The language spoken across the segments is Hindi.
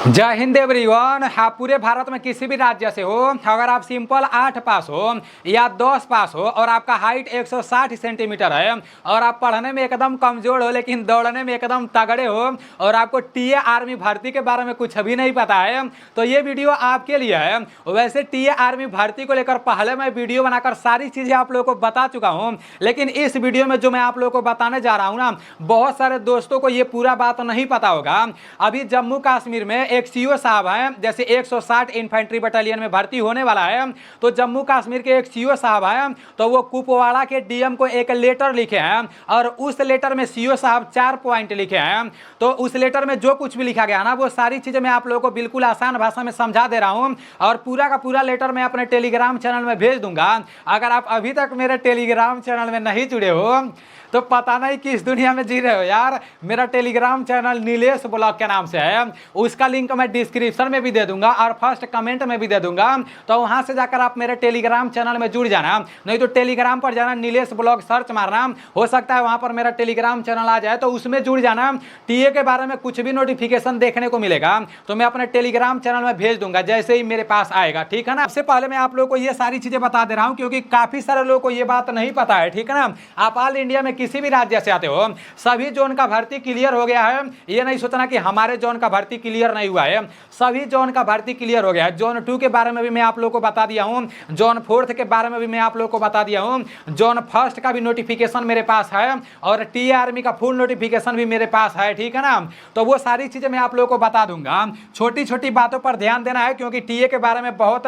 जय हिंद एवरीवन। आप पूरे भारत में किसी भी राज्य से हो, अगर आप सिंपल 8 पास हो या 10 पास हो और आपका हाइट 160 सेंटीमीटर है और आप पढ़ने में एकदम कमजोर हो लेकिन दौड़ने में एकदम तगड़े हो और आपको टीए आर्मी भर्ती के बारे में कुछ भी नहीं पता है, तो ये वीडियो आपके लिए है। वैसे टीए आर्मी भर्ती को लेकर पहले मैं वीडियो बनाकर सारी चीज़ें आप लोगों को बता चुका हूँ, लेकिन इस वीडियो में जो मैं आप लोगों को बताने जा रहा हूँ ना, बहुत सारे दोस्तों को ये पूरा बात नहीं पता होगा। अभी जम्मू कश्मीर में एक सीओ साहब हैं, जैसे 160 इन्फेंट्री बटालियन में भर्ती होने वाला है, तो जम्मू कश्मीर के एक सीओ साहब हैं, तो वो कुपवाड़ा के डीएम को एक लेटर लिखे हैं और उस लेटर में सीओ साहब 4 पॉइंट लिखे हैं। तो उस लेटर में जो कुछ भी लिखा गया ना, वो सारी चीजें मैं आप लोगों को बिल्कुल आसान भाषा में समझा दे रहा हूं और पूरा का पूरा लेटर मैं अपने टेलीग्राम चैनल में भेज दूंगा। अगर आप अभी तक मेरे टेलीग्राम चैनल में नहीं जुड़े हो तो पता नहीं किस दुनिया में जी रहे हो यार। मेरा टेलीग्राम चैनल नीलेश ब्लॉग के नाम से है, उसका लिंक मैं डिस्क्रिप्शन में भी दे दूंगा और फर्स्ट कमेंट में भी दे दूंगा, तो वहां से जाकर आप मेरे टेलीग्राम चैनल में जुड़ जाना। नहीं तो टेलीग्राम पर जाना, नीलेश ब्लॉग सर्च मारना, हो सकता है वहां पर मेरा टेलीग्राम चैनल आ जाए, तो उसमें जुड़ जाना। टीए के बारे में कुछ भी नोटिफिकेशन देखने को मिलेगा तो मैं अपने टेलीग्राम चैनल में भेज दूंगा जैसे ही मेरे पास आएगा, ठीक है ना। सबसे पहले मैं आप लोगों को ये सारी चीजें बता दे रहा हूँ क्योंकि काफी सारे लोगों को ये बात नहीं पता है, ठीक है ना। आप ऑल इंडिया में किसी भी राज्य से आते हो, सभी जोन का भर्ती क्लियर हो गया है। ये नहीं सोचना कि हमारे जोन का भर्ती क्लियर नहीं हुआ है, सभी जोन का भर्ती क्लियर हो गया है। जोन 2 के बारे में भी मैं आप लोगों को बता दिया हूं, जोन 4 के बारे में भी मैं आप लोगों को बता दिया हूं, जोन 1 का भी नोटिफिकेशन मेरे पास है और टीए आर्मी का फुल नोटिफिकेशन भी मेरे पास है, ठीक है ना। तो वो सारी चीजें मैं आप लोगों को बता दूंगा। छोटी छोटी बातों पर ध्यान देना है क्योंकि टीए के बारे में बहुत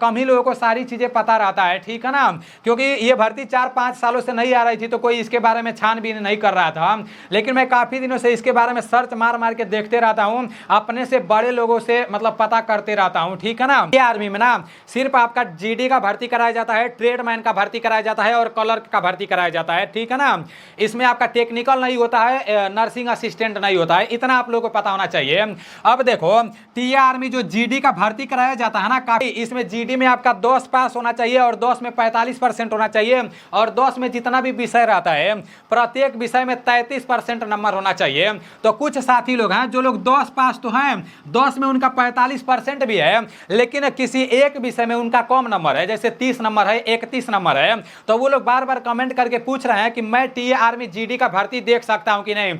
कम ही लोगों को सारी चीजें पता रहता है, ठीक है ना। क्योंकि ये भर्ती 4-5 सालों से नहीं आ रही थी तो कोई इसके बारे में छानबीन नहीं कर रहा था, लेकिन मैं काफी दिनों से इसके बारे में सर्च मार मार के देखते रहता हूं, अपने से बड़े लोगों से मतलब पता करते रहता हूं, ठीक है ना। ये आर्मी में ना सिर्फ आपका जीडी का भर्ती कराया जाता है, ट्रेडमैन का भर्ती कराया जाता है और क्लर्क का भर्ती कराया जाता है, ठीक है ना। इसमें आपका टेक्निकल नहीं होता है, नर्सिंग असिस्टेंट नहीं होता है, इतना आप लोगों को पता होना चाहिए। अब देखो टीए आर्मी जो जीडी का भर्ती कराया जाता है ना, काफी इसमें जीडी में आपका 10 पास होना चाहिए और 10 में 45% होना चाहिए और 10 में जितना भी विषय रहता है प्रत्येक विषय में 33% नंबर होना चाहिए। तो कुछ साथी लोग हैं जो लोग 10 पास तो हैं, 10 में उनका 45% भी है, लेकिन किसी एक विषय में उनका कम नंबर है, जैसे 30 नंबर है, 31 नंबर है, तो वो लोग बार बार कमेंट करके पूछ रहे हैं कि मैं टीए आर्मी जीडी का भर्ती देख सकता हूं कि नहीं।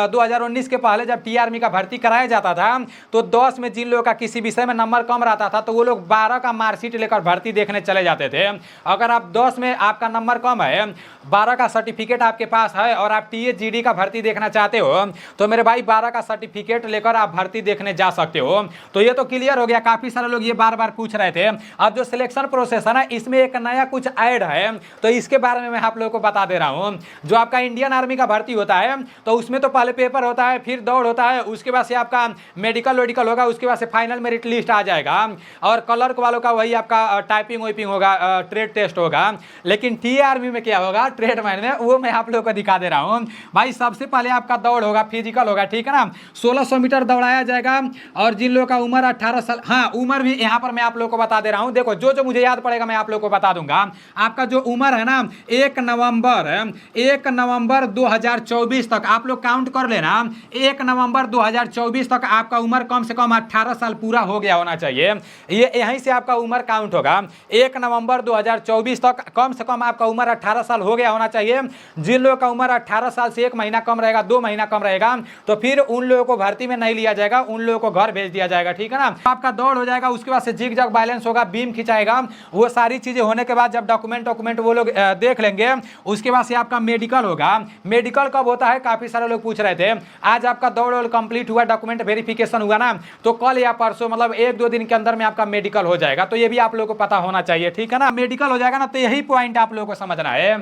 2019 के पहले जब टीए आर्मी का भर्ती कराया जाता था तो 10 में जिन लोगों का किसी विषय में नंबर कम रहता था तो वो लोग 12 का मार्कशीट लेकर भर्ती देखने चले जाते थे। अगर आप 10 में आपका नंबर कम है, 12 का सर्टिफिकेट आपके पास है और आप टीए जीडी का भर्ती देखना चाहते हो तो मेरे भाई 12 का सर्टिफिकेट लेकर आप भर्ती देखने जा सकते हो। तो ये तो क्लियर हो गया। काफी सारे लोग ये बार बार पूछ रहे थे। अब जो सिलेक्शन प्रोसेस है ना, इसमें एक नया कुछ ऐड है, तो इसके बारे में मैं आप लोगों को बता दे रहा हूँ। जो आपका इंडियन आर्मी का भर्ती होता है तो उसमें तो पहले पेपर होता है, फिर दौड़ होता है, उसके बाद से आपका मेडिकल वेडिकल होगा, उसके बाद से फाइनल मेरिट लिस्ट आ जाएगा और क्लर्क वालों का वही आपका टाइपिंग वाइपिंग होगा, ट्रेड टेस्ट होगा। लेकिन टीए आर्मी में क्या होगा, ट्रेडमैन में, वो मैं आप लोगों को दिखा दे रहा हूँ भाई। सबसे पहले आपका दौड़ होगा, फिजिकल होगा, ठीक है ना। 1600 मीटर दौड़ाया जाएगा और जिन लोगों का उम्र 18 साल, हाँ उम्र भी यहाँ पर मैं आप लोगों को बता दे रहा हूँ। देखो जो जो मुझे याद पड़ेगा मैं आप लोगों को बता दूंगा। आपका जो उम्र है ना 1 नवंबर 2024 तक आप लोग काउंट कर लेना। 1 नवंबर 2024 तक आपका उम्र कम से कम 18 साल पूरा हो गया होना चाहिए। ये यहीं से आपका उम्र काउंट होगा। 1 नवंबर 2024 तक कम से कम आपका उम्र 18 साल हो गया होना चाहिए। जिन लोगों का उम्र 18 साल से 1 महीना कम रहेगा, 2 महीना कम रहेगा, तो फिर उन लोगों को भर्ती में नहीं लिया जाएगा, उन लोगों को घर भेज दिया जाएगा, ठीक है ना। आपका दौड़ हो जाएगा, उसके बाद से जिग जग बैलेंस होगा, बीम खिंचाएगा, वो सारी चीजें होने के बाद जब डॉक्यूमेंट वो लोग देख लेंगे, उसके बाद से आपका मेडिकल होगा। मेडिकल कब होता है, काफी सारे लोग पूछ रहे थे। आज आपका दौड़ कंप्लीट हुआ, डॉक्यूमेंट वेरिफिकेशन हुआ ना, तो कल या परसों मतलब 1-2 दिन के अंदर में आपका मेडिकल हो जाएगा। तो ये भी आप लोगों को पता होना चाहिए, ठीक है ना। मेडिकल हो जाएगा ना, तो यही पॉइंट आप लोगों को समझना है।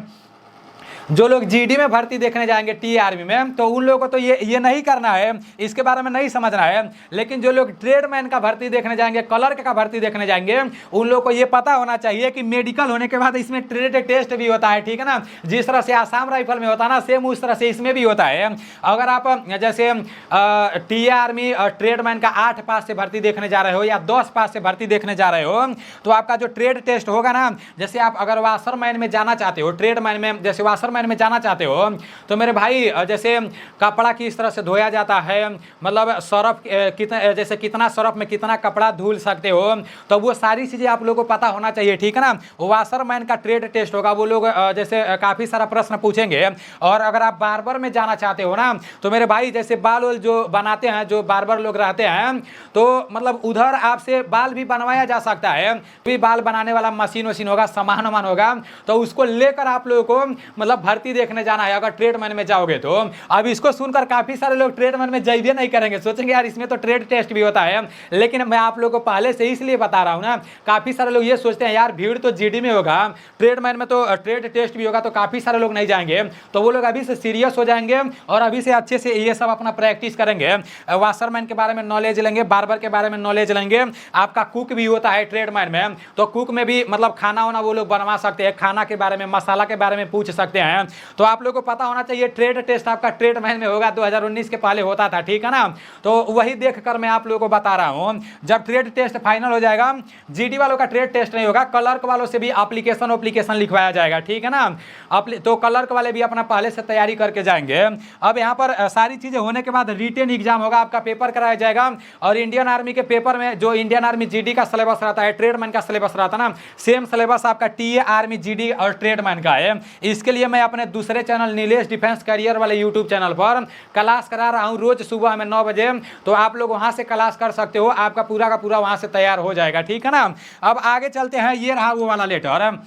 जो लोग जीडी में भर्ती देखने जाएंगे टीए आर्मी में, तो उन लोगों को तो ये नहीं करना है, इसके बारे में नहीं समझना है। लेकिन जो लोग ट्रेडमैन का भर्ती देखने जाएंगे, क्लर्क का भर्ती देखने जाएंगे, उन लोगों को ये पता होना चाहिए कि मेडिकल होने के बाद इसमें ट्रेड टेस्ट भी होता है, ठीक है ना। जिस तरह से आसाम राइफल में होता है ना, सेम उस तरह से इसमें भी होता है। अगर आप जैसे टीए आर्मी ट्रेडमैन का 8 पास से भर्ती देखने जा रहे हो या 10 पास से भर्ती देखने जा रहे हो, तो आपका जो ट्रेड टेस्ट होगा ना, जैसे आप अगर वाशरमैन में जाना चाहते हो, ट्रेडमैन में जैसे वाशरमैन ट्रेडमैन में जाना चाहते हो तो मेरे भाई जैसे कपड़ा किस तरह से धोया जाता है, मतलब सर्फ कितना, जैसे कितना सर्फ में कितना कपड़ा धुल सकते हो, तो वो सारी चीज़ें आप लोगों को पता होना चाहिए, ठीक है ना। वाशरमैन का ट्रेड टेस्ट होगा, वो लोग जैसे काफ़ी सारा प्रश्न पूछेंगे। और अगर आप बार्बर में जाना चाहते हो ना तो मेरे भाई जैसे बाल वाल जो बनाते हैं, जो बार्बर लोग रहते हैं, तो मतलब उधर आपसे बाल भी बनवाया जा सकता है, भी बाल बनाने वाला मशीन वशीन होगा, सामान वामान होगा, तो उसको लेकर आप लोगों को मतलब भर्ती देखने जाना है अगर ट्रेडमैन में जाओगे तो। अब इसको सुनकर काफ़ी सारे लोग ट्रेडमैन में जाइए नहीं करेंगे, सोचेंगे यार इसमें तो ट्रेड टेस्ट भी होता है, लेकिन मैं आप लोगों को पहले से इसलिए बता रहा हूँ ना, काफ़ी सारे लोग ये सोचते हैं यार भीड़ तो जीडी में होगा, ट्रेडमैन में तो ट्रेड टेस्ट भी होगा, तो काफ़ी सारे लोग नहीं जाएंगे। तो वो लोग अभी से सीरियस हो जाएंगे और अभी से अच्छे से ये सब अपना प्रैक्टिस करेंगे, वाशरमैन के बारे में नॉलेज लेंगे, बार्बर के बारे में नॉलेज लेंगे। आपका कुक भी होता है ट्रेडमैन में, तो कुक में भी मतलब खाना वाना वो लोग बनवा सकते हैं, खाना के बारे में, मसाला के बारे में पूछ सकते हैं। तो आप लोग को पता होना चाहिए ट्रेड टेस्ट आपका ट्रेडमैन में होगा, 2019 के पहले होता था, ठीक है ना। तो वही देखकर मैं आप लोगों को बता रहा हूँ, जब ट्रेड टेस्ट फाइनल हो जाएगा, जीडी वालों का ट्रेड टेस्ट नहीं होगा, क्लर्क वालों से भी एप्लीकेशन लिखवाया जाएगा, ठीक है ना। तो क्लर्क वाले भी अपना पहले से तैयारी करके जाएंगे। अब यहाँ पर सारी चीजें होने के बाद रिटेन एग्जाम होगा, आपका पेपर कराया जाएगा। और इंडियन आर्मी के पेपर में जो इंडियन आर्मी जीडी का सिलेबस रहता है, ट्रेडमैन का सिलेबस रहता है ना, सेम सिलेबस आपका टीए आर्मी जीडी और ट्रेडमैन का है। इसके लिए मैं अपने दूसरे चैनल नीलेश डिफेंस करियर वाले यूट्यूब चैनल पर क्लास करा रहा हूँ रोज सुबह में 9 बजे, तो आप लोग वहां से क्लास कर सकते हो, आपका पूरा का पूरा वहां से तैयार हो जाएगा, ठीक है ना। अब आगे चलते हैं, ये रहा वो वाला लेटर,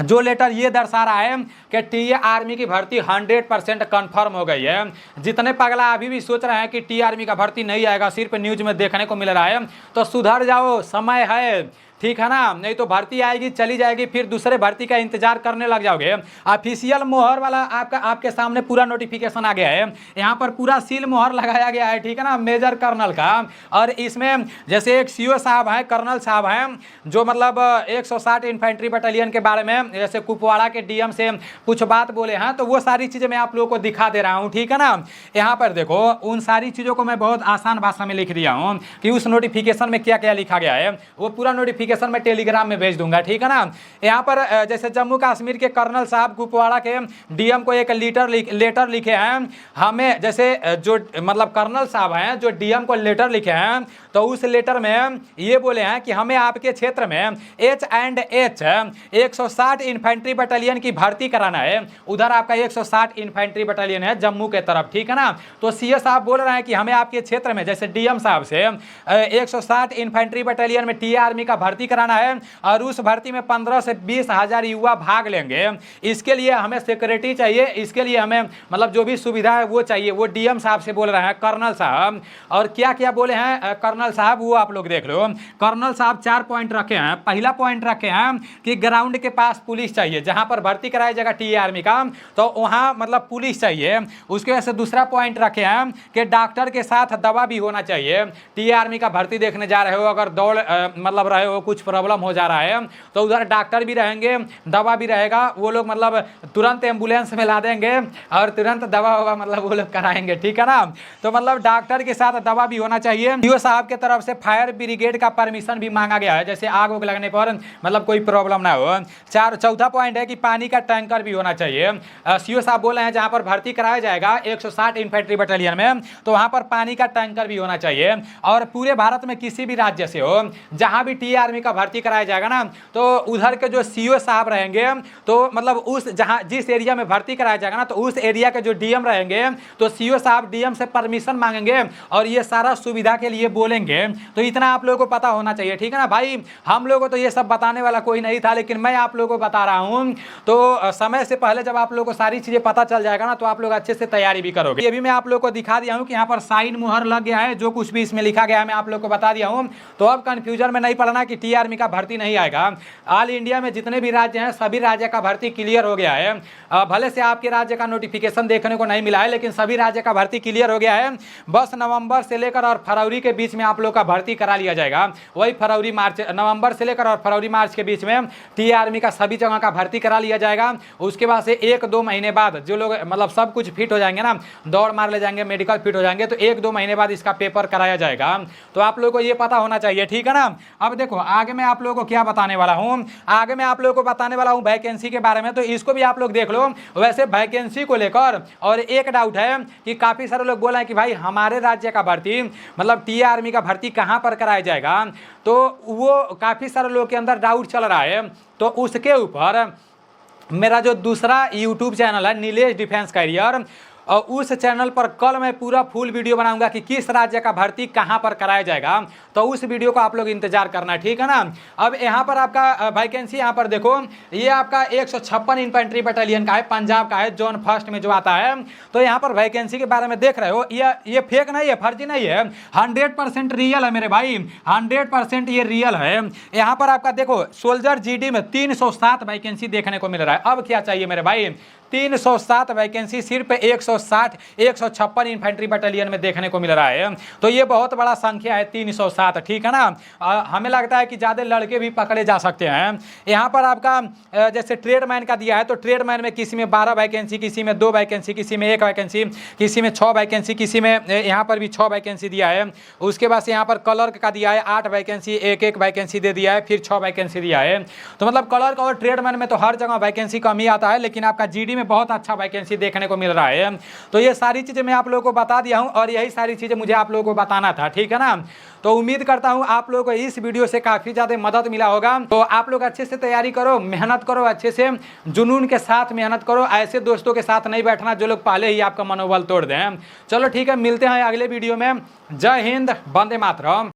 जो लेटर ये दर्शा रहा है कि टीए आर्मी की भर्ती 100% कन्फर्म हो गई है। जितने पगला अभी भी सोच रहे हैं कि टीए आर्मी का भर्ती नहीं आएगा, सिर्फ न्यूज में देखने को मिल रहा है, तो सुधर जाओ, समय है, ठीक है ना। नहीं तो भर्ती आएगी चली जाएगी, फिर दूसरे भर्ती का इंतजार करने लग जाओगे। ऑफिशियल मोहर वाला आपके सामने पूरा नोटिफिकेशन आ गया है, यहाँ पर पूरा सील मोहर लगाया गया है, ठीक है ना, मेजर कर्नल का। और इसमें जैसे एक सीओ साहब हैं, कर्नल साहब हैं, जो मतलब 160 इन्फेंट्री बटालियन के बारे में जैसे कुपवाड़ा के डीएम से कुछ बात बोले हैं, तो वो सारी चीज़ें मैं आप लोगों को दिखा दे रहा हूँ, ठीक है ना। यहाँ पर देखो, उन सारी चीज़ों को मैं बहुत आसान भाषा में लिख दिया हूँ कि उस नोटिफिकेशन में क्या क्या लिखा गया है, वो पूरा नोटिफिकेशन में टेलीग्राम में भेज दूंगा, ठीक है ना। यहाँ पर जैसे जम्मू कश्मीर के कर्नल साहब कुपवाड़ा के डीएम को एक लेटर लिखे हैं, हमें जैसे जो मतलब कर्नल साहब हैं जो डीएम को लेटर लिखे हैं, तो उस लेटर में ये बोले हैं कि हमें आपके क्षेत्र में H&H 160 इन्फेंट्री बटालियन की भर्ती कराना है। उधर आपका 160 इन्फेंट्री बटालियन है जम्मू के तरफ, ठीक है ना। तो सीए साहब बोल रहे हैं कि हमें आपके क्षेत्र में जैसे डीएम साहब से 160 इन्फेंट्री बटालियन में टीए आर्मी का भर्ती कराना है, और उस भर्ती में 15 से 20 हजार युवा भाग लेंगे। इसके लिए हमें सिक्योरिटी चाहिए, इसके लिए हमें मतलब जो भी सुविधा है वो चाहिए। वो डीएम साहब से बोल रहे हैं कर्नल साहब। और क्या क्या बोले हैं कर्नल साहब वो आप लोग देख लो। कर्नल साहब 4 पॉइंट रखे हैं। पहला पॉइंट रखे हैं कि ग्राउंड के पास पुलिस चाहिए, जहां पर भर्ती कराई जाएगा टीए आर्मी का, तो वहां मतलब पुलिस चाहिए। उसके वजह से दूसरा पॉइंट रखे हैं कि डॉक्टर के साथ दवा भी होना चाहिए। टीए आर्मी का भर्ती देखने जा रहे हो, अगर दौड़ मतलब रहे हो, कुछ प्रॉब्लम हो जा रहा है, तो उधर डॉक्टर भी रहेंगे, दवा भी रहेगा। वो लोग मतलब तुरंत एम्बुलेंस में ला देंगे और तुरंत दवा होगा, मतलब वो लोग कराएंगे, ठीक है ना। तो मतलब डॉक्टर के साथ दवा भी होना चाहिए। डीओ साहब के तरफ से फायर ब्रिगेड का परमिशन भी मांगा गया है, जैसे आग उग लगने पर मतलब कोई प्रॉब्लम ना हो। चौथा पॉइंट है कि पानी का टैंकर भी होना चाहिए। सीओ साहब बोल रहे हैं जहां पर भर्ती कराया जाएगा 160 इन्फेंट्री बटालियन में, तो वहां पर पानी का टैंकर भी होना चाहिए। और पूरे भारत में किसी भी राज्य से हो, जहां भी टीए आर्मी का भर्ती कराया जाएगा ना, तो उधर के जो सीओ साहब रहेंगे, तो मतलब उस जहां जिस एरिया में भर्ती कराया जाएगा ना, तो उस एरिया के जो डीएम रहेंगे, तो सीओ साहब डीएम से परमिशन मांगेंगे और ये सारा सुविधा के लिए बोलेंगे। तो इतना आप लोगों को पता होना चाहिए, ठीक है ना भाई। हम लोगों को तो ये सब बताने वाला कोई नहीं था, लेकिन मैं आप लोगों को बता रहा हूं। तो समय से पहले जब आप लोगों को सारी चीजें पता चल जाएगा ना, तो आप लोग अच्छे से तैयारी भी करोगे। ये भी मैं आप लोगों को दिखा दिया हूं कि यहाँ पर साइन मुहर लग गया है, जो कुछ भी इसमें लिखा गया है मैं आप लोग को बता दिया हूं। तो अब कंफ्यूजन में नहीं पड़ना कि टीए आर्मी का भर्ती नहीं आएगा। ऑल इंडिया में जितने भी राज्य हैं, सभी राज्य का भर्ती क्लियर हो गया है। भले से आपके राज्य का नोटिफिकेशन देखने को नहीं मिला है, लेकिन सभी राज्य का भर्ती क्लियर हो गया है। बस नवंबर से लेकर और फरवरी के बीच में आप लोग का भर्ती करा लिया जाएगा। वही फरवरी मार्च, नवंबर से लेकर और फरवरी मार्च के बीच में टीए आर्मी का सभी जगह का भर्ती करा लिया जाएगा। उसके बाद से 1-2 महीने बाद जो लोग मतलब सब कुछ फिट हो जाएंगे ना, दौड़ मार ले जाएंगे, मेडिकल फिट हो जाएंगे, तो 1-2 महीने बाद इसका पेपर कराया जाएगा। तो आप लोग को ये पता होना चाहिए, ठीक है ना। अब देखो आगे मैं आप लोगों को क्या बताने वाला हूँ, आगे मैं आप लोगों को बताने वाला हूँ वैकेंसी के बारे में, तो इसको भी आप लोग देख लो। वैसे वैकेंसी को लेकर और एक डाउट है कि काफ़ी सारे लोग बोला है कि भाई हमारे राज्य का भर्ती मतलब टी आर्मी का भर्ती कहाँ पर कराया जाएगा, तो वो काफ़ी सारे लोग के अंदर डाउट चल रहा है। तो उसके ऊपर मेरा जो दूसरा यूट्यूब चैनल है नीलेश डिफेंस कैरियर, और उस चैनल पर कल मैं पूरा फुल वीडियो बनाऊंगा कि किस राज्य का भर्ती कहां पर कराया जाएगा, तो उस वीडियो को आप लोग इंतजार करना, ठीक है ना। अब यहां पर आपका वैकेंसी यहां पर देखो, ये आपका 156 इन्फेंट्री बटालियन का है, पंजाब का है, जोन फर्स्ट में जो आता है। तो यहां पर वैकेंसी के बारे में देख रहे हो, ये फेक नहीं है, फर्जी नहीं है, 100% रियल है मेरे भाई, 100% ये रियल है। यहां पर आपका देखो सोल्जर जीडी में 307 वैकेंसी देखने को मिल रहा है। अब क्या चाहिए मेरे भाई, 307 वैकेंसी सिर्फ 156 इन्फेंट्री बटालियन में देखने को मिल रहा है। तो ये बहुत बड़ा संख्या है 307, ठीक है ना। हमें लगता है कि ज़्यादा लड़के भी पकड़े जा सकते हैं। यहाँ पर आपका जैसे ट्रेडमैन का दिया है, तो ट्रेडमैन में किसी में 12 वैकेंसी, किसी में 2 वैकेंसी, किसी में 1 वैकेंसी, किसी में 6 वैकेंसी, किसी में यहाँ पर भी 6 वैकेंसी दिया है। उसके बाद यहाँ पर क्लर्क का दिया है 8 वैकेंसी, 1 वैकेंसी दे दिया है, फिर 6 वैकेंसी दिया है। तो मतलब क्लर्क और ट्रेडमैन में तो हर जगह वैकेंसी कम ही आता है, लेकिन आपका जीडी में बहुत अच्छा वैकेंसी देखने को मिल रहा है। तो ये सारी चीजें मैं आप लोगों को बता दिया हूं, और यही सारी चीजें मुझे आप लोगों को बताना था, ठीक है ना। तो उम्मीद करता हूं आप लोगों को इस वीडियो से काफी ज्यादा मदद मिला होगा। तो आप लोग अच्छे से तैयारी करो, मेहनत करो, अच्छे से जुनून के साथ मेहनत करो। ऐसे दोस्तों के साथ नहीं बैठना जो लोग पहले ही आपका मनोबल तोड़ दें। चलो ठीक है, मिलते हैं अगले वीडियो में। जय हिंद, वंदे मातरम।